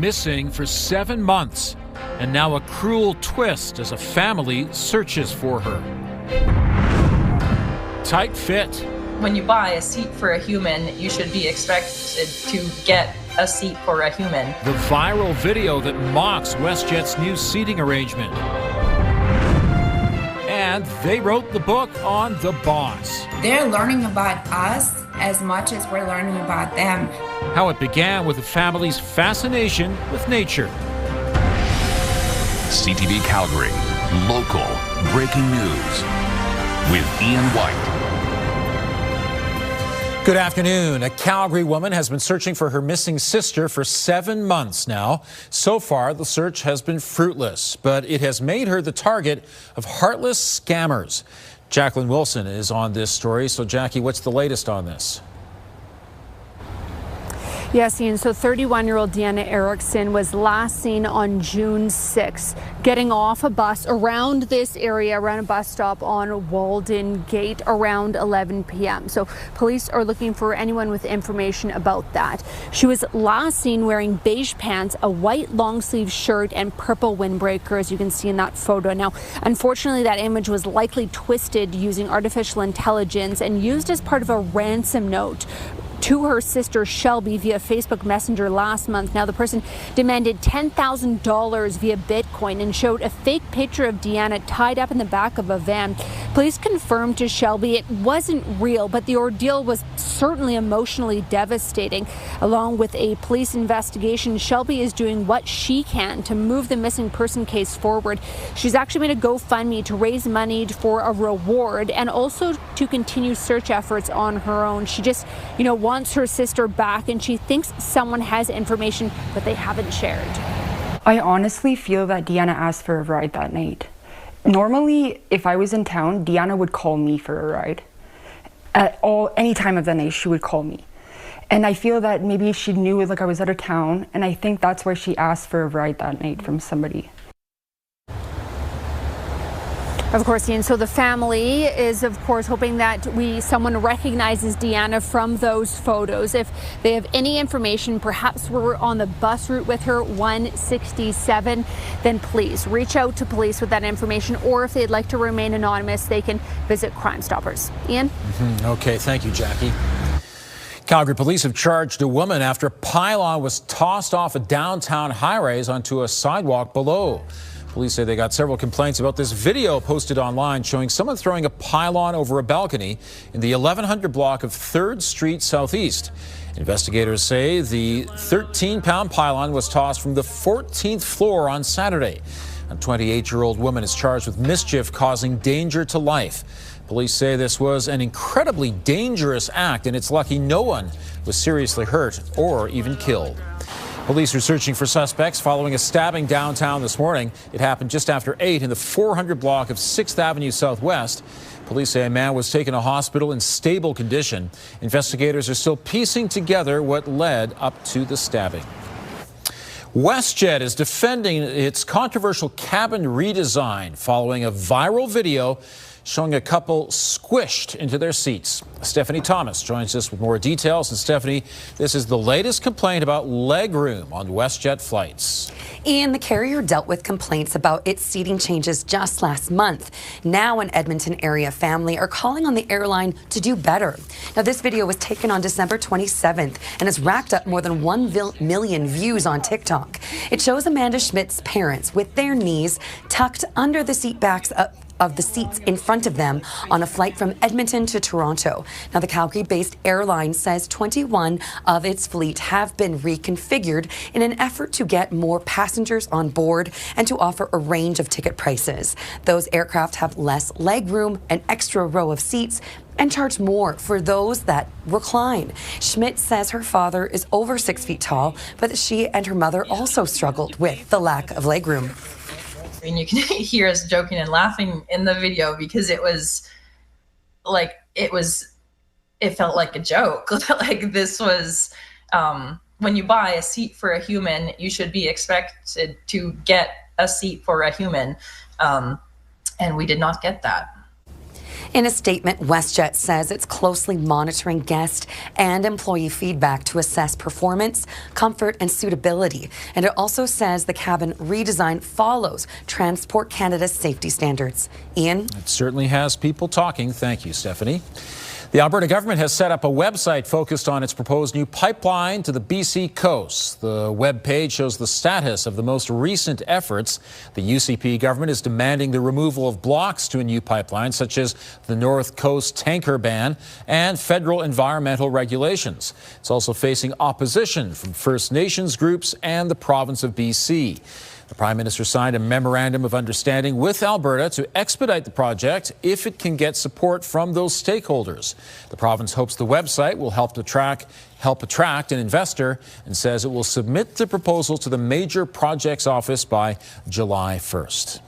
missing for 7 months, and now a cruel twist as a family searches for her. Tight fit. When you buy a seat for a human, you should be expected to get a seat for a human. The viral video that mocks WestJet's new seating arrangement. And they wrote the book on The Boss. They're learning about us as much as we're learning about them. How it began with the family's fascination with nature. CTV Calgary, local breaking news with Ian White. Good afternoon. A Calgary woman has been searching for her missing sister for 7 months now. So far, the search has been fruitless, but it has made her the target of heartless scammers. Jacqueline Wilson is on this story. So, Jackie, what's the latest on this? Yes, Ian. So 31-year-old Deanna Erickson was last seen on June 6th, getting off a bus around this area, around a bus stop on Walden Gate around 11 p.m. So police are looking for anyone with information about that. She was last seen wearing beige pants, a white long-sleeve shirt, and purple windbreaker, as you can see in that photo. Now, unfortunately, that image was likely twisted using artificial intelligence and used as part of a ransom note to her sister Shelby via Facebook Messenger last month. Now, the person demanded $10,000 via Bitcoin and showed a fake picture of Deanna tied up in the back of a van. Police confirmed to Shelby it wasn't real, but the ordeal was certainly emotionally devastating. Along with a police investigation, Shelby is doing what she can to move the missing person case forward. She's actually made a GoFundMe to raise money for a reward and also to continue search efforts on her own. She just, wants her sister back, and she thinks someone has information that they haven't shared. I honestly feel that Deanna asked for a ride that night. Normally, if I was in town, Deanna would call me for a ride. Any time of the night, she would call me. And I feel that maybe she knew I was out of town, and I think that's why she asked for a ride that night from somebody. Of course, Ian, so the family is, of course, hoping that someone recognizes Deanna from those photos. If they have any information, perhaps we're on the bus route with her, 167, then please reach out to police with that information, or if they'd like to remain anonymous, they can visit Crime Stoppers. Ian? Okay, thank you, Jackie. Calgary police have charged a woman after a pylon was tossed off a downtown high-rise onto a sidewalk below. Police say they got several complaints about this video posted online showing someone throwing a pylon over a balcony in the 1100 block of 3rd Street Southeast. Investigators say the 13-pound pylon was tossed from the 14th floor on Saturday. A 28-year-old woman is charged with mischief causing danger to life. Police say this was an incredibly dangerous act, and it's lucky no one was seriously hurt or even killed. Police are searching for suspects following a stabbing downtown this morning. It happened just after 8 in the 400 block of 6th Avenue Southwest. Police say a man was taken to hospital in stable condition. Investigators are still piecing together what led up to the stabbing. WestJet is defending its controversial cabin redesign following a viral video showing a couple squished into their seats. Stephanie Thomas joins us with more details. And Stephanie, this is the latest complaint about legroom on WestJet flights. Ian, the carrier dealt with complaints about its seating changes just last month. Now an Edmonton area family are calling on the airline to do better. Now, this video was taken on December 27th and has racked up more than 1 million views on TikTok. It shows Amanda Schmidt's parents with their knees tucked under the seat backs of the seats in front of them on a flight from Edmonton to Toronto. Now, the Calgary-based airline says 21 of its fleet have been reconfigured in an effort to get more passengers on board and to offer a range of ticket prices. Those aircraft have less legroom, an extra row of seats, and charge more for those that recline. Schmidt says her father is over 6 feet tall, but she and her mother also struggled with the lack of legroom. And you can hear us joking and laughing in the video because it felt like a joke. Like, this was, when you buy a seat for a human, you should be expected to get a seat for a human. And we did not get that. In a statement, WestJet says it's closely monitoring guest and employee feedback to assess performance, comfort, and suitability. And it also says the cabin redesign follows Transport Canada's safety standards. Ian? It certainly has people talking. Thank you, Stephanie. The Alberta government has set up a website focused on its proposed new pipeline to the BC coast. The web page shows the status of the most recent efforts. The UCP government is demanding the removal of blocks to a new pipeline, such as the North Coast tanker ban and federal environmental regulations. It's also facing opposition from First Nations groups and the province of BC. The Prime Minister signed a memorandum of understanding with Alberta to expedite the project if it can get support from those stakeholders. The province hopes the website will help attract an investor and says it will submit the proposal to the Major Projects Office by July 1st.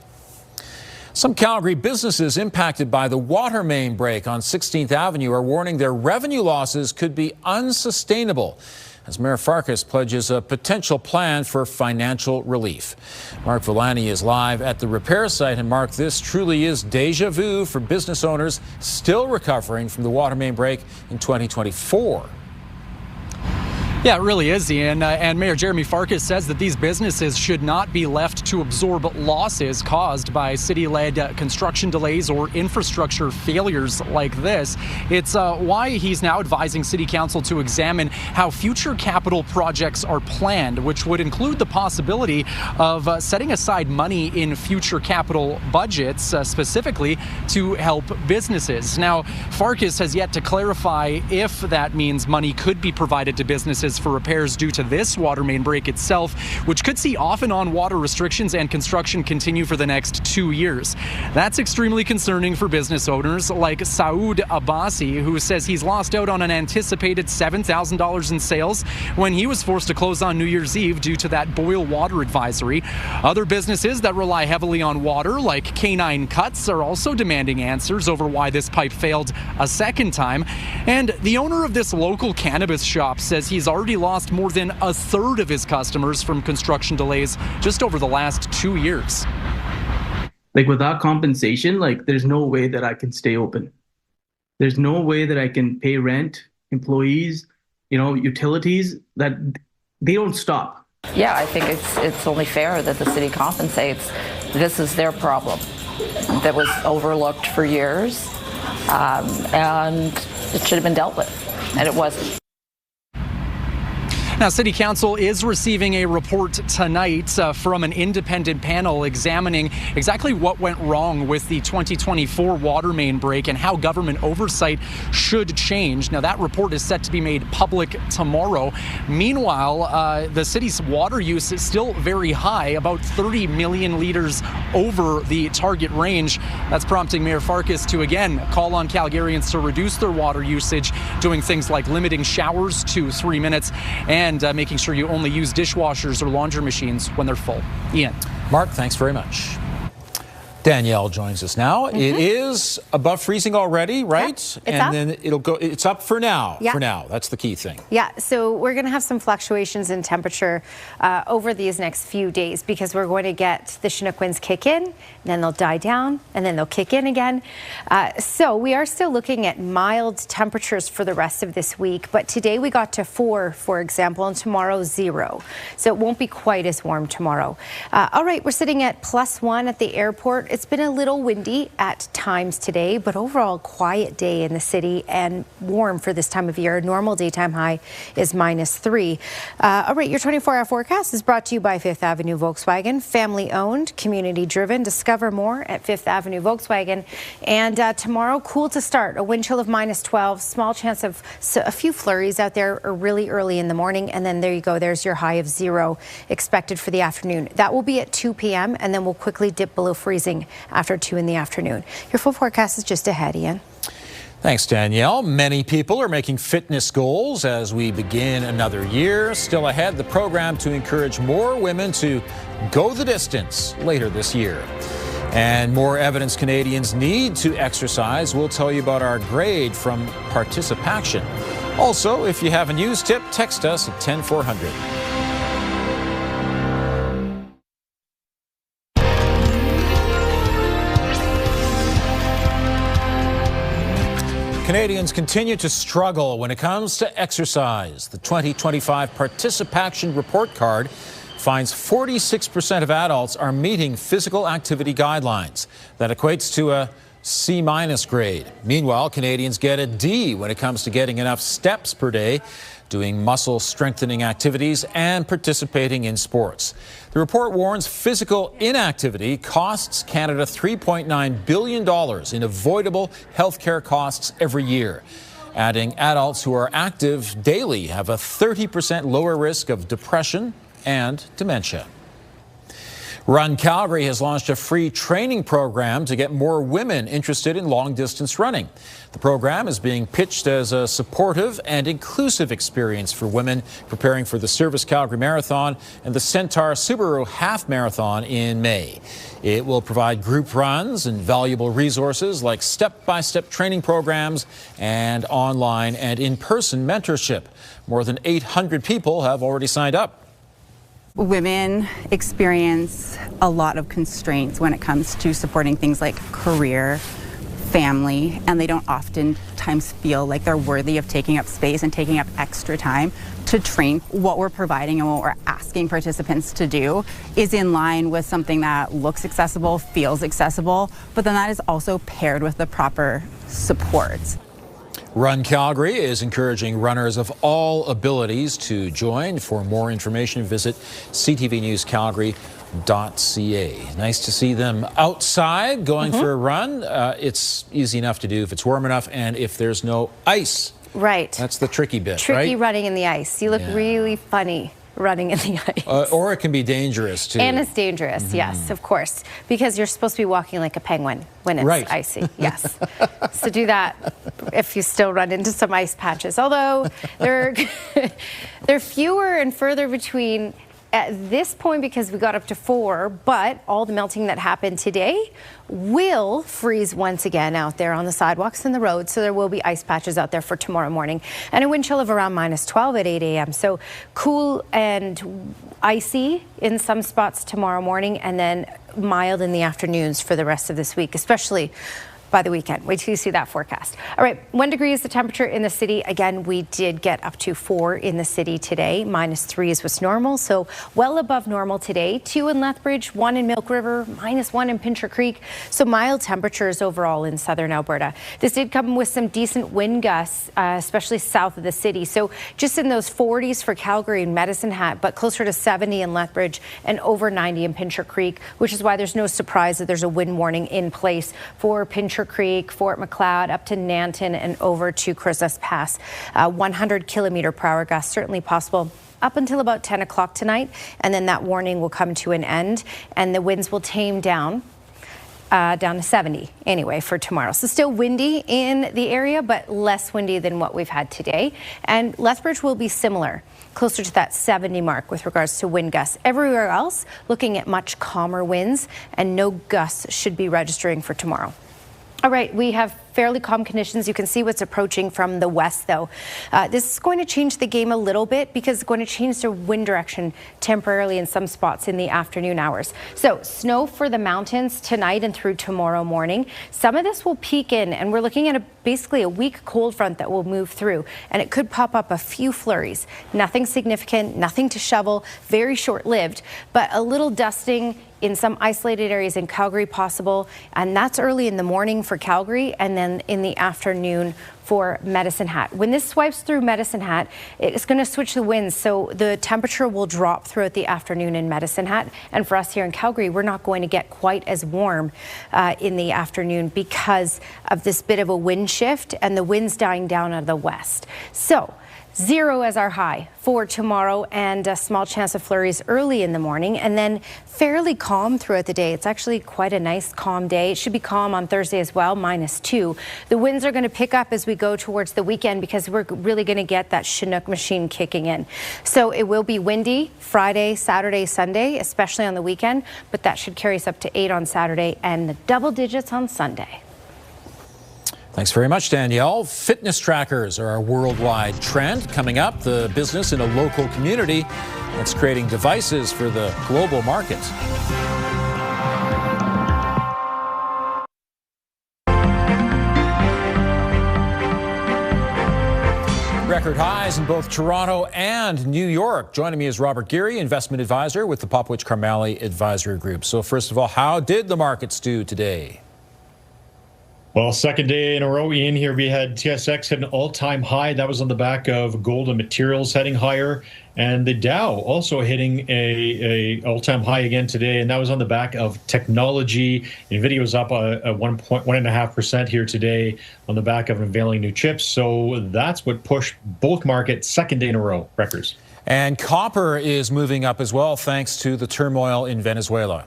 Some Calgary businesses impacted by the water main break on 16th Avenue are warning their revenue losses could be unsustainable, as Mayor Farkas pledges a potential plan for financial relief. Mark Villani is live at the repair site. And Mark, this truly is deja vu for business owners still recovering from the water main break in 2024. Yeah, it really is, Ian. And Mayor Jeremy Farkas says that these businesses should not be left to absorb losses caused by city-led construction delays or infrastructure failures like this. It's why he's now advising City Council to examine how future capital projects are planned, which would include the possibility of setting aside money in future capital budgets, specifically to help businesses. Now, Farkas has yet to clarify if that means money could be provided to businesses for repairs due to this water main break itself, which could see off and on water restrictions and construction continue for the next 2 years. That's extremely concerning for business owners like Saoud Abbasi, who says he's lost out on an anticipated $7,000 in sales when he was forced to close on New Year's Eve due to that boil water advisory. Other businesses that rely heavily on water, like Canine Cuts, are also demanding answers over why this pipe failed a second time. And the owner of this local cannabis shop says he's already lost more than a third of his customers from construction delays just over the last 2 years. Like, without compensation, there's no way that I can stay open. There's no way that I can pay rent, employees, utilities, that they don't stop. Yeah, I think it's only fair that the city compensates. This is their problem that was overlooked for years, and it should have been dealt with, and it wasn't. Now, City Council is receiving a report tonight from an independent panel examining exactly what went wrong with the 2024 water main break and how government oversight should change. Now, that report is set to be made public tomorrow. Meanwhile, the city's water use is still very high, about 30 million liters over the target range. That's prompting Mayor Farkas to again call on Calgarians to reduce their water usage, doing things like limiting showers to 3 minutes and making sure you only use dishwashers or laundry machines when they're full. Ian. Mark, thanks very much. Danielle joins us now. It is above freezing already, right? Yeah, then it's up for now. Yeah. For now. That's the key thing. Yeah, so we're going to have some fluctuations in temperature over these next few days because we're going to get the Chinook winds kick in, and then they'll die down, and then they'll kick in again. So we are still looking at mild temperatures for the rest of this week, but today we got to 4, for example, and tomorrow 0. So it won't be quite as warm tomorrow. All right, we're sitting at +1 at the airport. It's been a little windy at times today, but overall quiet day in the city and warm for this time of year. Normal daytime high is -3. All right, your 24-hour forecast is brought to you by Fifth Avenue Volkswagen, family owned, community driven. Discover more at Fifth Avenue Volkswagen. And tomorrow, cool to start, a wind chill of -12, small chance of a few flurries out there really early in the morning. And then there you go, there's your high of 0 expected for the afternoon. That will be at 2 p.m. and then we'll quickly dip below freezing after 2 in the afternoon. Your full forecast is just ahead, Ian. Thanks, Danielle. Many people are making fitness goals as we begin another year. Still ahead, the program to encourage more women to go the distance later this year. And more evidence Canadians need to exercise. We'll tell you about our grade from Participaction. Also, if you have a news tip, text us at 10400. Canadians continue to struggle when it comes to exercise. The 2025 Participation Report Card finds 46% of adults are meeting physical activity guidelines. That equates to a C- grade. Meanwhile, Canadians get a D when it comes to getting enough steps per day, doing muscle strengthening activities, and participating in sports. The report warns physical inactivity costs Canada $3.9 billion in avoidable healthcare costs every year. Adding adults who are active daily have a 30% lower risk of depression and dementia. Run Calgary has launched a free training program to get more women interested in long-distance running. The program is being pitched as a supportive and inclusive experience for women preparing for the Service Calgary Marathon and the Centaur Subaru Half Marathon in May. It will provide group runs and valuable resources like step-by-step training programs and online and in-person mentorship. More than 800 people have already signed up. Women experience a lot of constraints when it comes to supporting things like career, family, and they don't oftentimes feel like they're worthy of taking up space and taking up extra time to train. What we're providing and what we're asking participants to do is in line with something that looks accessible, feels accessible, but then that is also paired with the proper supports. Run Calgary is encouraging runners of all abilities to join. For more information, visit ctvnewscalgary.ca. Nice to see them outside going for a run. It's easy enough to do if it's warm enough and if there's no ice. Right. That's the tricky bit, Tricky right? running in the ice. You look really funny running in the ice. Or it can be dangerous, too. And it's dangerous, yes, of course, because you're supposed to be walking like a penguin when it's icy, yes. So do that if you still run into some ice patches, although they're fewer and further between at this point because we got up to 4, but all the melting that happened today will freeze once again out there on the sidewalks and the roads, so there will be ice patches out there for tomorrow morning and a wind chill of around -12 at 8 a.m. So cool and icy in some spots tomorrow morning and then mild in the afternoons for the rest of this week, especially by the weekend. Wait till you see that forecast. All right, 1 degree is the temperature in the city. Again, we did get up to 4 in the city today. -3 is what's normal, so well above normal today. 2 in Lethbridge, 1 in Milk River, -1 in Pincher Creek. So mild temperatures overall in southern Alberta. This did come with some decent wind gusts, especially south of the city. So just in those 40s for Calgary and Medicine Hat, but closer to 70 in Lethbridge and over 90 in Pincher Creek, which is why there's no surprise that there's a wind warning in place for Pincher Creek, Fort Macleod, up to Nanton and over to Crozes Pass. 100 km/h gusts certainly possible up until about 10 o'clock tonight, and then that warning will come to an end and the winds will tame down to 70 anyway for tomorrow. So still windy in the area, but less windy than what we've had today. And Lethbridge will be similar, closer to that 70 mark with regards to wind gusts. Everywhere else, looking at much calmer winds, and no gusts should be registering for tomorrow. All right, we have fairly calm conditions. You can see what's approaching from the west, though. This is going to change the game a little bit because it's going to change the wind direction temporarily in some spots in the afternoon hours. So snow for the mountains tonight and through tomorrow morning. Some of this will peak in, and we're looking at basically a weak cold front that will move through, and it could pop up a few flurries. Nothing significant, nothing to shovel, very short-lived, but a little dusting in some isolated areas in Calgary possible, and that's early in the morning for Calgary and then in the afternoon for Medicine Hat. When this swipes through Medicine Hat, it's going to switch the winds, so the temperature will drop throughout the afternoon in Medicine Hat, and for us here in Calgary, we're not going to get quite as warm in the afternoon because of this bit of a wind shift and the winds dying down out of the west. So 0 as our high for tomorrow, and a small chance of flurries early in the morning, and then fairly calm throughout the day. It's actually quite a nice calm day. It should be calm on Thursday as well, -2. The winds are going to pick up as we go towards the weekend because we're really going to get that Chinook machine kicking in. So it will be windy Friday, Saturday, Sunday, especially on the weekend, but that should carry us up to 8 on Saturday and the double digits on Sunday. Thanks very much, Danielle. Fitness trackers are a worldwide trend. Coming up, the business in a local community that's creating devices for the global market. record highs in both Toronto and New York. Joining me is Robert Geary, investment advisor with the Popwich-Carmally Advisory Group. So first of all, how did the markets do today? Well, second day in a row, Ian, here we had TSX hit an all-time high. That was on the back of gold and materials heading higher. And the Dow also hitting a all-time high again today. And that was on the back of technology. NVIDIA was up a 1.5% here today on the back of unveiling new chips. So that's what pushed both markets second day in a row records. And copper is moving up as well, thanks to the turmoil in Venezuela.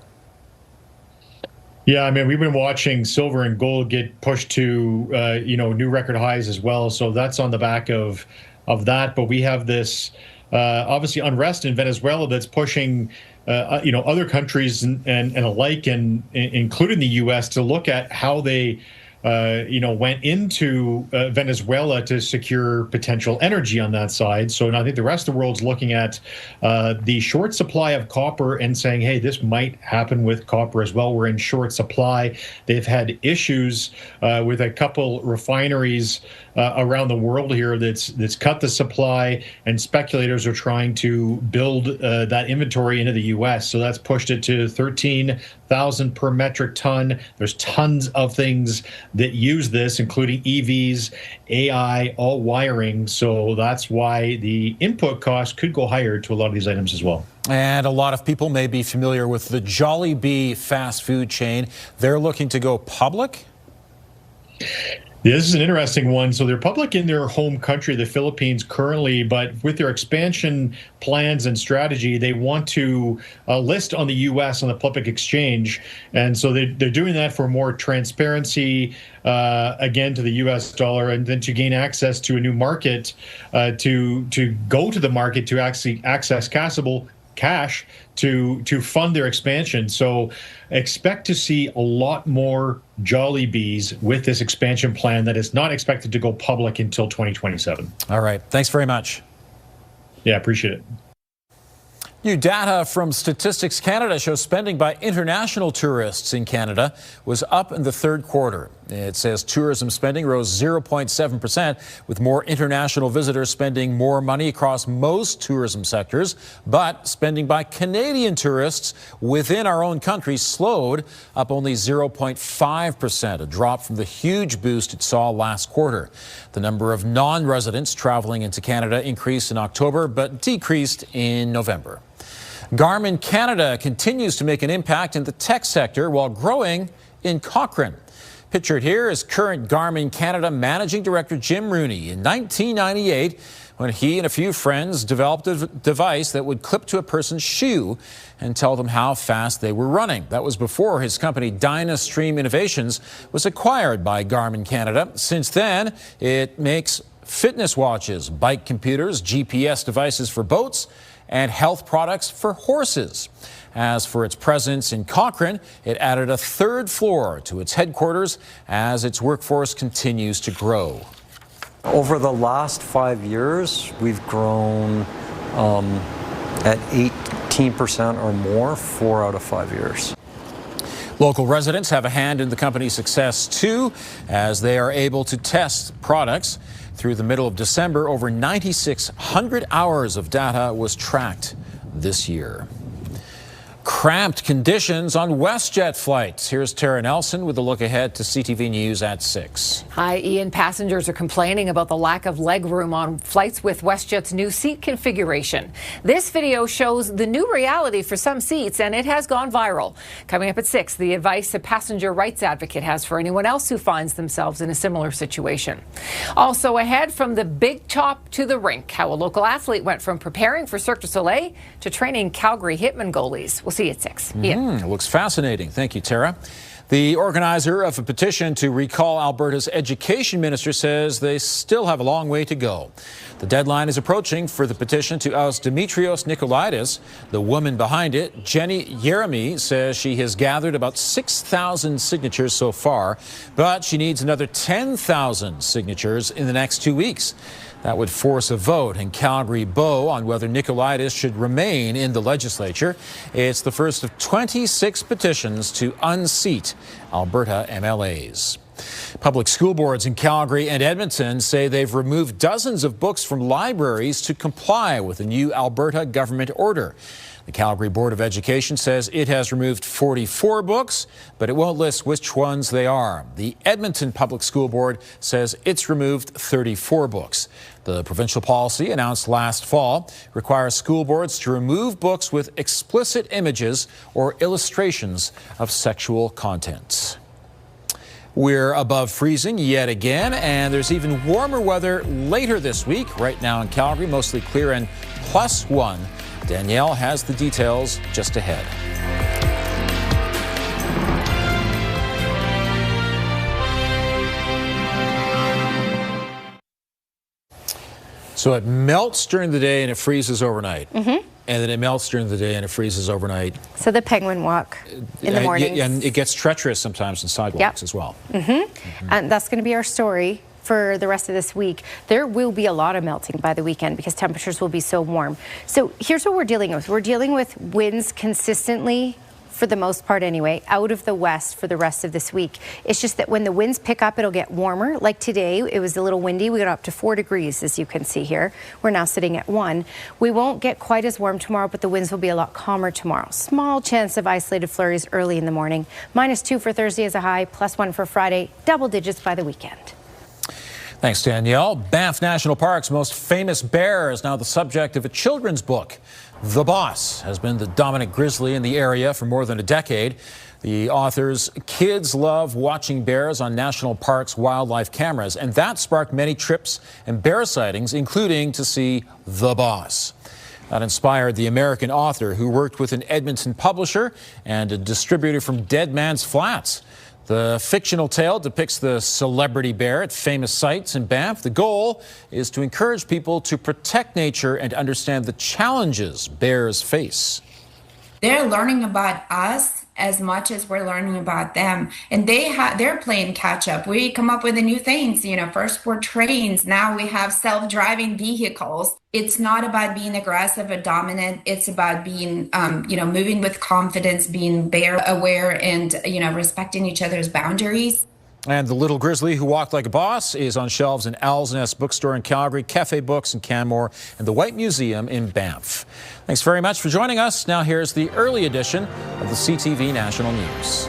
Yeah, I mean, we've been watching silver and gold get pushed to, new record highs as well. So that's on the back of that. But we have this, obviously, unrest in Venezuela that's pushing, other countries and alike, and including the U.S., to look at how they, went into Venezuela to secure potential energy on that side. So I think the rest of the world's looking at the short supply of copper and saying, hey, this might happen with copper as well. We're in short supply. They've had issues with a couple refineries around the world here that's cut the supply, and speculators are trying to build that inventory into the U.S. So that's pushed it to 13,000 per metric ton. There's tons of things that use this, including EVs, AI, all wiring. So that's why the input cost could go higher to a lot of these items as well. And a lot of people may be familiar with the Jollibee fast food chain. They're looking to go public. Yeah, this is an interesting one. So they're public in their home country, the Philippines, currently, but with their expansion plans and strategy, they want to list on the U.S. on the public exchange. And so they're doing that for more transparency, again, to the U.S. dollar, and then to gain access to a new market, to go to the market to actually access cash to fund their expansion. So expect to see a lot more Jollibees with this expansion plan that is not expected to go public until 2027. All right. Thanks very much. Yeah, appreciate it. New data from Statistics Canada shows spending by international tourists in Canada was up in the third quarter. It says tourism spending rose 0.7%, with more international visitors spending more money across most tourism sectors. But spending by Canadian tourists within our own country slowed, up only 0.5%, a drop from the huge boost it saw last quarter. The number of non-residents traveling into Canada increased in October, but decreased in November. Garmin Canada continues to make an impact in the tech sector while growing in Cochrane. Pictured here is current Garmin Canada Managing Director Jim Rooney in 1998, when he and a few friends developed a device that would clip to a person's shoe and tell them how fast they were running. That was before his company Dynastream Innovations was acquired by Garmin Canada. Since then, it makes fitness watches, bike computers, GPS devices for boats, and health products for horses. As for its presence in Cochrane, it added a third floor to its headquarters as its workforce continues to grow. Over the last 5 years, we've grown at 18% or more 4 out of 5 years. Local residents have a hand in the company's success too, as they are able to test products. Through the middle of December, over 9,600 hours of data was tracked this year. Cramped conditions on WestJet flights. Here's Tara Nelson with a look ahead to CTV News at 6. Hi, Ian. Passengers are complaining about the lack of legroom on flights with WestJet's new seat configuration. This video shows the new reality for some seats, and it has gone viral. Coming up at 6, the advice a passenger rights advocate has for anyone else who finds themselves in a similar situation. Also ahead, from the big top to the rink, how a local athlete went from preparing for Cirque du Soleil to training Calgary Hitmen goalies. We'll see you at 6. It looks fascinating. Thank you, Tara. The organizer of a petition to recall Alberta's education minister says they still have a long way to go. The deadline is approaching for the petition to oust Dimitrios Nikolaidis. The woman behind it, Jenny Yeremy, says she has gathered about 6,000 signatures so far, but she needs another 10,000 signatures in the next 2 weeks. That would force a vote in Calgary Bow on whether Nikolaidis should remain in the legislature. It's the first of 26 petitions to unseat Alberta MLAs. Public school boards in Calgary and Edmonton say they've removed dozens of books from libraries to comply with a new Alberta government order. The Calgary Board of Education says it has removed 44 books, but it won't list which ones they are. The Edmonton Public School Board says it's removed 34 books. The provincial policy, announced last fall, requires school boards to remove books with explicit images or illustrations of sexual content. We're above freezing yet again, and there's even warmer weather later this week. Right now in Calgary, mostly clear and +1. Danielle has the details just ahead. So it melts during the day and it freezes overnight. And then it melts during the day and it freezes overnight. So the penguin walk in the morning. And it gets treacherous sometimes in sidewalks as well. And that's going to be our story for the rest of this week. There will be a lot of melting by the weekend because temperatures will be so warm. So here's what we're dealing with. We're dealing with winds consistently, for the most part anyway, out of the west for the rest of this week. It's just that when the winds pick up, it'll get warmer. Like today, it was a little windy. We got up to 4 degrees, as you can see here. We're now sitting at 1. We won't get quite as warm tomorrow, but the winds will be a lot calmer tomorrow. Small chance of isolated flurries early in the morning. -2 for Thursday as a high, +1 for Friday, double digits by the weekend. Thanks, Danielle. Banff National Park's most famous bear is now the subject of a children's book. The Boss has been the dominant grizzly in the area for more than a decade. The author's kids love watching bears on National Park's wildlife cameras, and that sparked many trips and bear sightings, including to see The Boss. That inspired the American author who worked with an Edmonton publisher and a distributor from Dead Man's Flats. The fictional tale depicts the celebrity bear at famous sites in Banff. The goal is to encourage people to protect nature and understand the challenges bears face. They're learning about us as much as we're learning about them, and they're playing catch up. We come up with the new things, first were trains, now we have self-driving vehicles. It's not about being aggressive or dominant. It's about being, moving with confidence, being bear aware, and, respecting each other's boundaries. And The Little Grizzly Who Walked Like a Boss is on shelves in Owl's Nest Bookstore in Calgary, Cafe Books in Canmore, and the White Museum in Banff. Thanks very much for joining us. Now here's the early edition of the CTV National News.